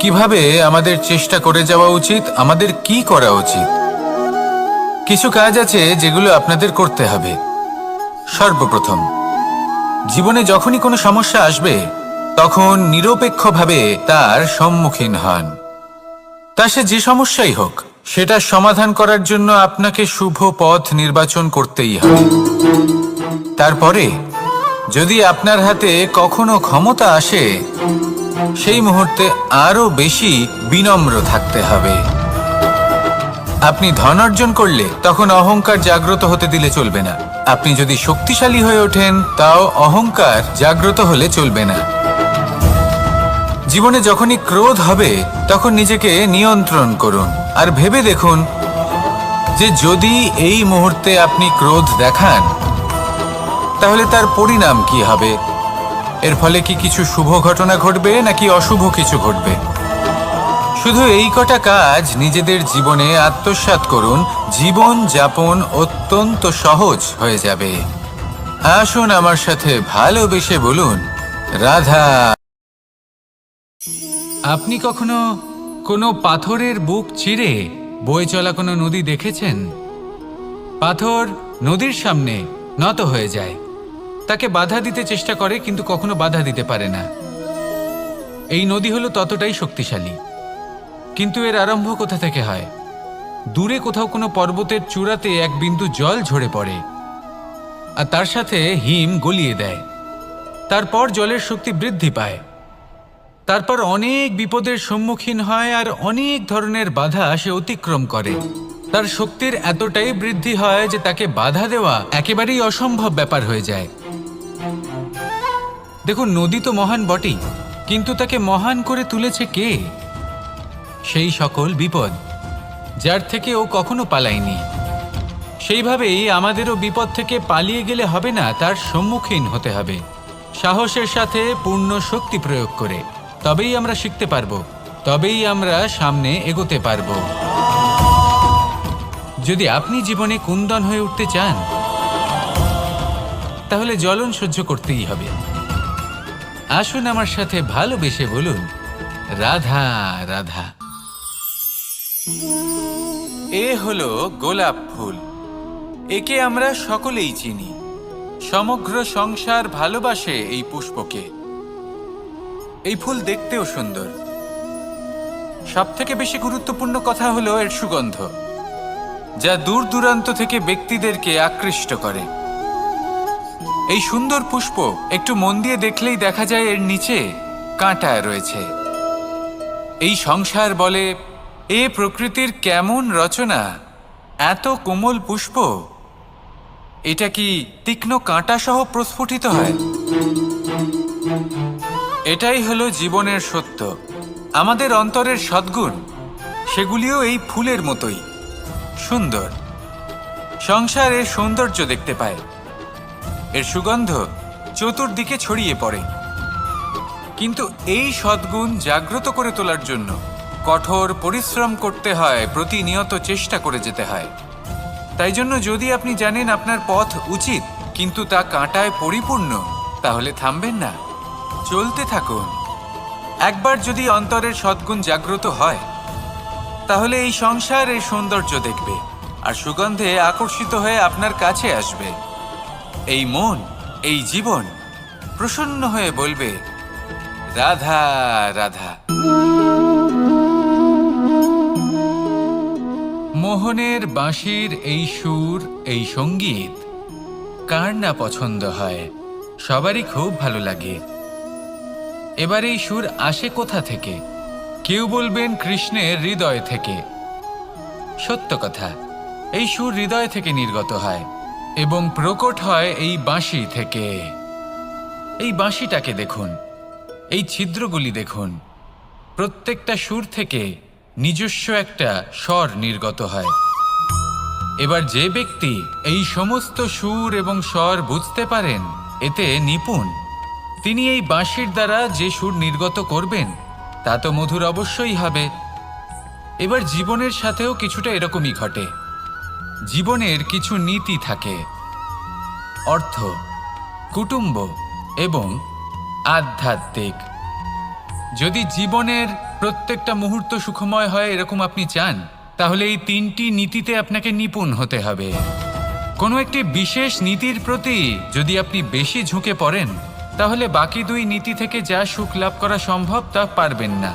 কিভাবে আমাদের চেষ্টা করে যাওয়া উচিত? আমাদের কি করা উচিত? কিছু কাজ আছে যেগুলো আপনাদের করতে হবে। সর্বপ্রথম, জীবনে যখনই কোনো সমস্যা আসবে, তখন নিরপেক্ষভাবে তার সম্মুখীন হন। তা সে যে সমস্যাই হোক, সেটা সমাধান করার জন্য আপনাকে শুভ পথ নির্বাচন করতেই হবে। তারপরে যদি আপনার হাতে কখনো ক্ষমতা আসে, সেই মুহূর্তে আরো বেশি বিনম্র থাকতে হবে। আপনি ধন অর্জন করলে তখন অহংকার জাগ্রত হতে দিলে চলবে না। আপনি যদি শক্তিশালী হয়ে ওঠেন, তাও অহংকার জাগ্রত হলে চলবে না। জীবনে যখনই ক্রোধ হবে, তখন নিজেকে নিয়ন্ত্রণ করুন, আর ভেবে দেখুন যে যদি এই মুহূর্তে আপনি ক্রোধ দেখান, তাহলে তার পরিণাম কি হবে। এর ফলে কি কিছু শুভ ঘটনা ঘটবে, নাকি অশুভ কিছু ঘটবে? শুধু এই কটা কাজ নিজেদের জীবনে আত্মসাৎ করুন, জীবন যাপন অত্যন্ত সহজ হয়ে যাবে। আসুন আমার সাথে ভালোবেসে বলুন, রাধা। আপনি কখনো কোনো পাথরের বুক চিরে বয়ে চলা কোনো নদী দেখেছেন? পাথর নদীর সামনে নত হয়ে যায়, তাকে বাধা দিতে চেষ্টা করে কিন্তু কখনো বাধা দিতে পারে না। এই নদী হলো ততটাই শক্তিশালী, কিন্তু এর আরম্ভ কোথা থেকে হয়? দূরে কোথাও কোনো পর্বতের চূড়াতে এক বিন্দু জল ঝরে পড়ে আর তার সাথে হিম গলিয়ে দেয়। তারপর জলের শক্তি বৃদ্ধি পায়, তারপর অনেক বিপদের সম্মুখীন হয় আর অনেক ধরনের বাধা সে অতিক্রম করে। তার শক্তির এতটাই বৃদ্ধি হয় যে তাকে বাধা দেওয়া একেবারেই অসম্ভব ব্যাপার হয়ে যায়। দেখুন, নদী তো মহান বটেই, কিন্তু তাকে মহান করে তুলেছে কে? সেই সকল বিপদ যার থেকে ও কখনো পালায়নি। সেইভাবেই আমাদেরও বিপদ থেকে পালিয়ে গেলে হবে না, তার সম্মুখীন হতে হবে সাহসের সাথে, পূর্ণ শক্তি প্রয়োগ করে। তবেই আমরা শিখতে পারবো, তবেই আমরা সামনে এগোতে পারবো। যদি আপনি জীবনে কুন্দন হয়ে উঠতে চান, তাহলে জ্বলন সহ্য করতেই হবে। আসুন আমার সাথে ভালোবেসে বলুন, রাধা রাধা। এ হলো গোলাপ ফুল। একে আমরা সকলেই চিনি। সমগ্র সংসার ভালোবাসে এই পুষ্পকে। এই ফুল দেখতেও সুন্দর। সবথেকে বেশি গুরুত্বপূর্ণ কথা হলো এর সুগন্ধ, যা দূর দূরান্ত থেকে ব্যক্তিদেরকে আকৃষ্ট করে। এই সুন্দর পুষ্প একটু মন দিয়ে দেখলেই দেখা যায় এর নিচে কাঁটা রয়েছে। এই সংসার বলে, এ প্রকৃতির কেমন রচনা, এত কোমল পুষ্প, এটা কি তীক্ষ্ণ কাঁটা সহ প্রস্ফুটিত হয়? এটাই হলো জীবনের সত্য। আমাদের অন্তরের সদ্গুণ, সেগুলিও এই ফুলের মতোই সুন্দর। সংসার এর সৌন্দর্য দেখতে পায়, এর সুগন্ধ চতুর্দিকে ছড়িয়ে পড়ে। কিন্তু এই সদ্গুণ জাগ্রত করে তোলার জন্য কঠোর পরিশ্রম করতে হয়, প্রতিনিয়ত চেষ্টা করে যেতে হয়। তাই জন্য যদি আপনি জানেন আপনার পথ উচিত কিন্তু তা কাঁটায় পরিপূর্ণ, তাহলে থামবেন না, চলতে থাকুন। একবার যদি অন্তরের সদ্গুণ জাগ্রত হয়, তাহলে এই সংসার এই সৌন্দর্য দেখবে আর সুগন্ধে আকর্ষিত হয়ে আপনার কাছে আসবে। এই মন, এই জীবন প্রসন্ন হয়ে বলবে, রাধা রাধা। মোহনের বাঁশির এই সুর, এই সঙ্গীত কার না পছন্দ হয়? সবারই খুব ভালো লাগে। এবার এই সুর আসে কোথা থেকে? কেউ বলবেন কৃষ্ণের হৃদয় থেকে। সত্য কথা, এই সুর হৃদয় থেকে নির্গত হয় এবং প্রকট হয় এই বাঁশি থেকে। এই বাঁশিটাকে দেখুন, এই ছিদ্রগুলি দেখুন, প্রত্যেকটা সুর থেকে নিজস্ব একটা স্বর নির্গত হয়। এবার যে ব্যক্তি এই সমস্ত সুর এবং স্বর বুঝতে পারেন, এতে নিপুণ, তিনি এই বাঁশির দ্বারা যে সুর নির্গত করবেন তা তো মধুর অবশ্যই হবে। এবার জীবনের সাথেও কিছুটা এরকমই ঘটে। জীবনের কিছু নীতি থাকে, অর্থ, কুটুম্ব এবং আধ্যাত্মিক। যদি জীবনের প্রত্যেকটা মুহূর্ত সুখময় হয় এরকম আপনি চান, তাহলে এই তিনটি নীতিতে আপনাকে নিপুণ হতে হবে। কোনো একটি বিশেষ নীতির প্রতি যদি আপনি বেশি ঝুঁকে পড়েন, তাহলে বাকি দুই নীতি থেকে যা সুখ লাভ করা সম্ভব তা পারবেন না।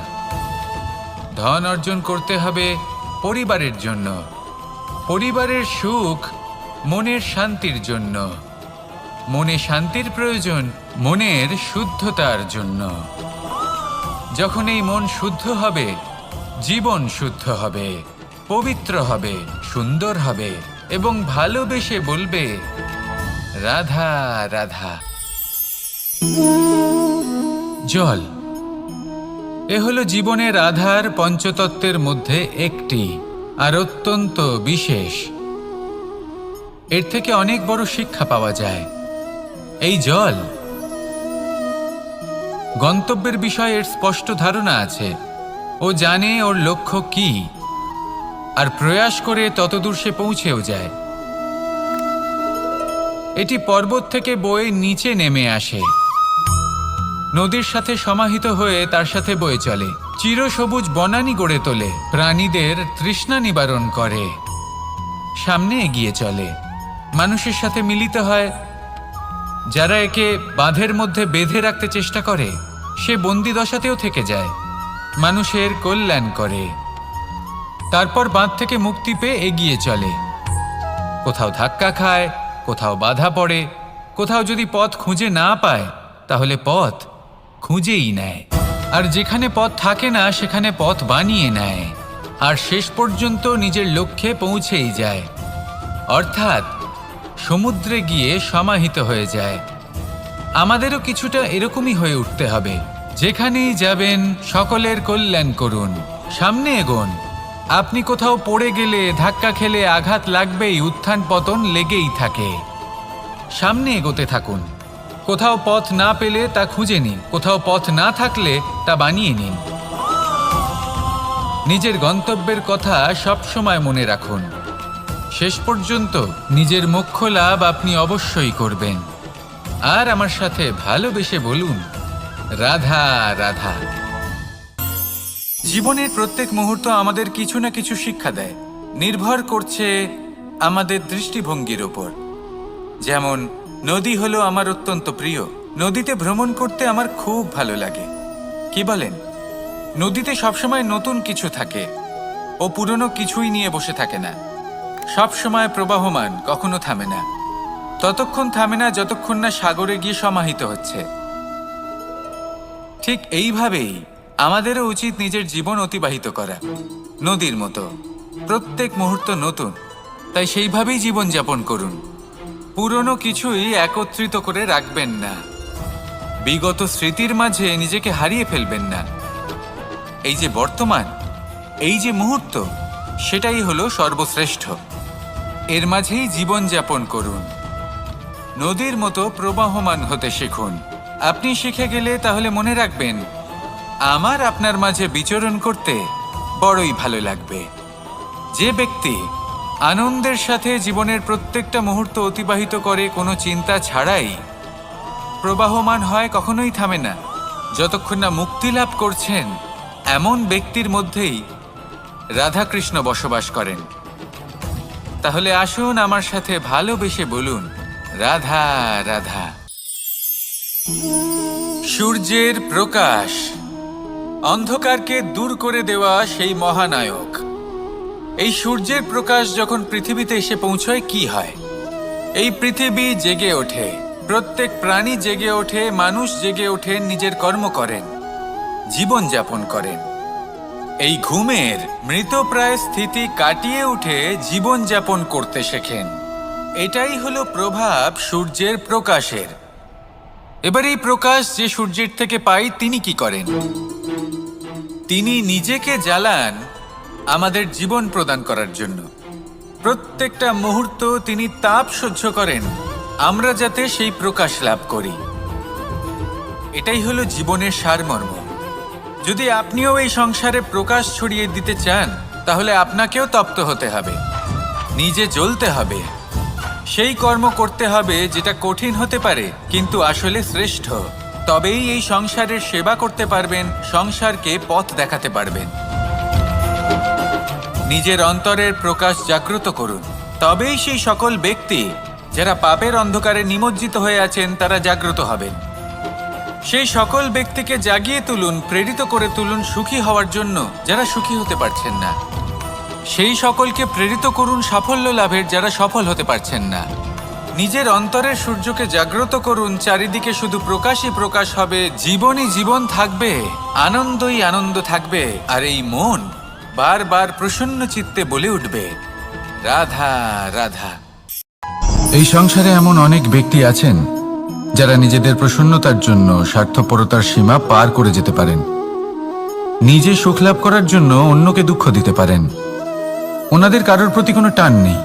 ধন অর্জন করতে হবে পরিবারের জন্য, পরিবারের সুখ মনের শান্তির জন্য, মনে শান্তির প্রয়োজন মনের শুদ্ধতার জন্য। যখন এই মন শুদ্ধ হবে, জীবন শুদ্ধ হবে, পবিত্র হবে, সুন্দর হবে এবং ভালোবেসে বলবে, রাধা রাধা। জল, এ হলো জীবনের আধার, পঞ্চতত্ত্বের মধ্যে একটি, আর অত্যন্ত বিশেষ। এর থেকে অনেক বড় শিক্ষা পাওয়া যায়। এই জল, গন্তব্যের বিষয়ে এর স্পষ্ট ধারণা আছে। ও জানে ওর লক্ষ্য কি, আর প্রয়াস করে ততদূর সে পৌঁছেও যায়। এটি পর্বত থেকে বয়ে নিচে নেমে আসে, নদীর সাথে সমাহিত হয়ে তার সাথে বয়ে চলে, চিরসবুজ বনানী গড়ে তোলে, প্রাণীদের তৃষ্ণা নিবারণ করে, সামনে এগিয়ে চলে, মানুষের সাথে মিলিত হয়, যারা একে বাঁধের মধ্যে বেঁধে রাখতে চেষ্টা করে সে বন্দি দশাতেও থেকে যায়, মানুষের কল্যাণ করে, তারপর বাঁধ থেকে মুক্তি পেয়ে এগিয়ে চলে। কোথাও ধাক্কা খায়, কোথাও বাধা পড়ে, কোথাও যদি পথ খুঁজে না পায় তাহলে পথ খুঁজেই নেয়, আর যেখানে পথ থাকে না সেখানে পথ বানিয়ে নেয়, আর শেষ পর্যন্ত নিজের লক্ষ্যে পৌঁছেই যায়, অর্থাৎ সমুদ্রে গিয়ে সমাহিত হয়ে যায়। আমাদেরও কিছুটা এরকমই হয়ে উঠতে হবে। যেখানেই যাবেন সকলের কল্যাণ করুন, সামনে এগোন। আপনি কোথাও পড়ে গেলে, ধাক্কা খেলে আঘাত লাগবেই, উত্থান পতন লেগেই থাকে। সামনে এগোতে থাকুন। কোথাও পথ না পেলে তা খুঁজে নিন, কোথাও পথ না থাকলে তা বানিয়ে নিন। নিজের গন্তব্যের কথা সবসময় মনে রাখুন। শেষ পর্যন্ত নিজের মোক্ষ লাভ আপনি অবশ্যই করবেন। আর আমার সাথে ভালোবেসে বলুন, রাধা রাধা। জীবনের প্রত্যেক মুহূর্ত আমাদের কিছু না কিছু শিক্ষা দেয়, নির্ভর করছে আমাদের দৃষ্টিভঙ্গির ওপর। যেমন নদী হলো আমার অত্যন্ত প্রিয়, নদীতে ভ্রমণ করতে আমার খুব ভালো লাগে। কি বলেন? নদীতে সবসময় নতুন কিছু থাকে, ও পুরনো কিছুই নিয়ে বসে থাকে না, সবসময় প্রবাহমান, কখনো থামে না। ততক্ষণ থামে না যতক্ষণ না সাগরে গিয়ে সমাহিত হচ্ছে। ঠিক এইভাবেই আমাদেরও উচিত নিজের জীবন অতিবাহিত করা, নদীর মতো। প্রত্যেক মুহূর্ত নতুন, তাই সেইভাবেই জীবন যাপন করুন। পুরনো কিছুই একত্রিত করে রাখবেন না, বিগত স্মৃতির মাঝে নিজেকে হারিয়ে ফেলবেন না। এই যে বর্তমান, এই যে মুহূর্ত, সেটাই হলো সর্বশ্রেষ্ঠ। এর মাঝেই জীবন যাপন করুন, নদীর মতো প্রবাহমান হতে শিখুন। আপনি শিখে গেলে তাহলে মনে রাখবেন, আমার আপনার মাঝে বিচরণ করতে বড়ই ভালো লাগবে। যে ব্যক্তি আনন্দের সাথে জীবনের প্রত্যেকটা মুহূর্ত অতিবাহিত করে কোনো চিন্তা ছাড়াই, প্রবাহমান হয়, কখনোই থামে না, যতক্ষণ না মুক্তি লাভ করছেন, এমন ব্যক্তির মধ্যেই রাধাকৃষ্ণ বসবাস করেন। তাহলে আসুন আমার সাথে ভালোবেসে বলুন, রাধা রাধা। সূর্যের প্রকাশ অন্ধকারকে দূর করে দেওয়া সেই মহানায়ক। এই সূর্যের প্রকাশ যখন পৃথিবীতে এসে পৌঁছয় কি হয়? এই পৃথিবী জেগে ওঠে, প্রত্যেক প্রাণী জেগে ওঠে, মানুষ জেগে ওঠেন, নিজের কর্ম করেন, জীবন যাপন করেন। এই ঘুমের মৃতপ্রায় স্থিতি কাটিয়ে উঠে জীবন যাপন করতে শেখেন। এটাই হলো প্রভাব সূর্যের প্রকাশের। এবার এই প্রকাশ যে সূর্যের থেকে পাই, তিনি কি করেন? তিনি নিজেকে জ্বালান আমাদের জীবন প্রদান করার জন্য। প্রত্যেকটা মুহূর্ত তিনি তাপ সহ্য করেন, আমরা যাতে সেই প্রকাশ লাভ করি। এটাই হলো জীবনের সারমর্ম। যদি আপনিও এই সংসারে প্রকাশ ছড়িয়ে দিতে চান, তাহলে আপনাকেও তপ্ত হতে হবে, নিজে জ্বলতে হবে, সেই কর্ম করতে হবে যেটা কঠিন হতে পারে কিন্তু আসলে শ্রেষ্ঠ। তবেই এই সংসারের সেবা করতে পারবেন, সংসারকে পথ দেখাতে পারবেন। নিজের অন্তরের প্রকাশ জাগ্রত করুন, তবেই সেই সকল ব্যক্তি যারা পাপের অন্ধকারে নিমজ্জিত হয়ে আছেন তারা জাগ্রত হবেন। সেই সকল ব্যক্তিকে জাগিয়ে তুলুন, প্রেরিত করে তুলুন সুখী হওয়ার জন্য যারা সুখী হতে পারছেন না। সেই সকলকে প্রেরিত করুন সাফল্য লাভের যারা সফল হতে পারছেন না। নিজের অন্তরের সূর্যকে জাগ্রত করুন, চারিদিকে শুধু প্রকাশই প্রকাশ হবে, জীবনই জীবন থাকবে, আনন্দই আনন্দ থাকবে, আর এই মন বারবার প্রসন্ন চিত্তে বলে উঠবে, রাধা রাধা। এই সংসারে এমন অনেক ব্যক্তি আছেন যারা নিজেদের প্রসন্নতার জন্য স্বার্থপরতার সীমা পার করে যেতে পারেন। নিজে সুখ লাভ করার জন্য অন্যকে দুঃখ দিতে পারেন। ওনাদের কারোর প্রতি কোনো টান নেই,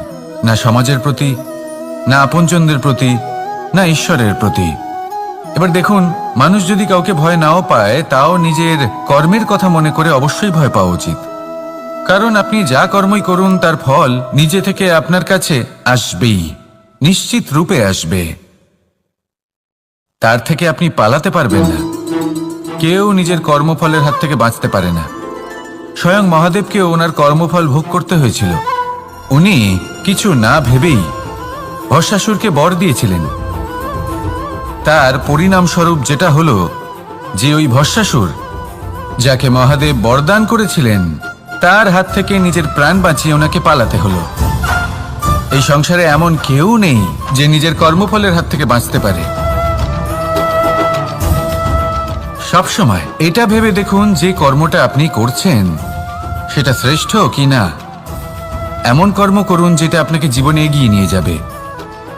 না সমাজের প্রতি, না আপনজনদের প্রতি, না ঈশ্বরের প্রতি। এবার দেখুন, মানুষ যদি কাউকে ভয় নাও পায়, তাও নিজের কর্মের কথা মনে করে অবশ্যই ভয় পাওয়া উচিত। কারণ আপনি যা কর্মই করুন তার ফল নিজে থেকে আপনার কাছে আসবেই, নিশ্চিত রূপে আসবে। তার থেকে আপনি পালাতে পারবেন না। কেউ নিজের কর্মফলের হাত থেকে বাঁচতে পারে না। স্বয়ং মহাদেবকেও ওনার কর্মফল ভোগ করতে হয়েছিল। উনি কিছু না ভেবেই ভস্মাসুরকে বর দিয়েছিলেন, তার পরিণামস্বরূপ যেটা হলো যে ওই ভস্মাসুর যাকে মহাদেব বরদান করেছিলেন তার হাত থেকে নিজের প্রাণ বাঁচিয়ে ওনাকে পালাতে হলো। এই সংসারে এমন কেউ নেই যে নিজের কর্মফলের হাত থেকে বাঁচতে পারে। সবসময় এটা ভেবে দেখুন যে কর্মটা আপনি করছেন সেটা শ্রেষ্ঠ কি না। এমন কর্ম করুন যেটা আপনাকে জীবনে এগিয়ে নিয়ে যাবে।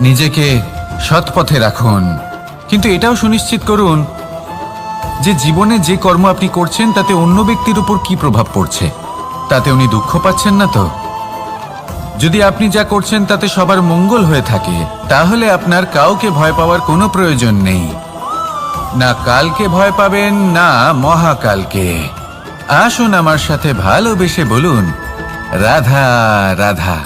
নিজেকে সৎ পথে রাখুন, কিন্তু এটাও সুনিশ্চিত করুন যে জীবনে যে কর্ম আপনি করছেন তাতে অন্য ব্যক্তির উপর কি প্রভাব পড়ছে, তাতে উনি দুঃখ পাচ্ছেন না তো। যদি আপনি যা করছেন তাতে সবার মঙ্গল হয়ে থাকে তাহলে আপনার কাউকে ভয় পাওয়ার কোনো প্রয়োজন নেই। না কালকে ভয় পাবেন না মহাকালকে। আসুন আমার সাথে ভালোবেসে বলুন রাধা রাধা।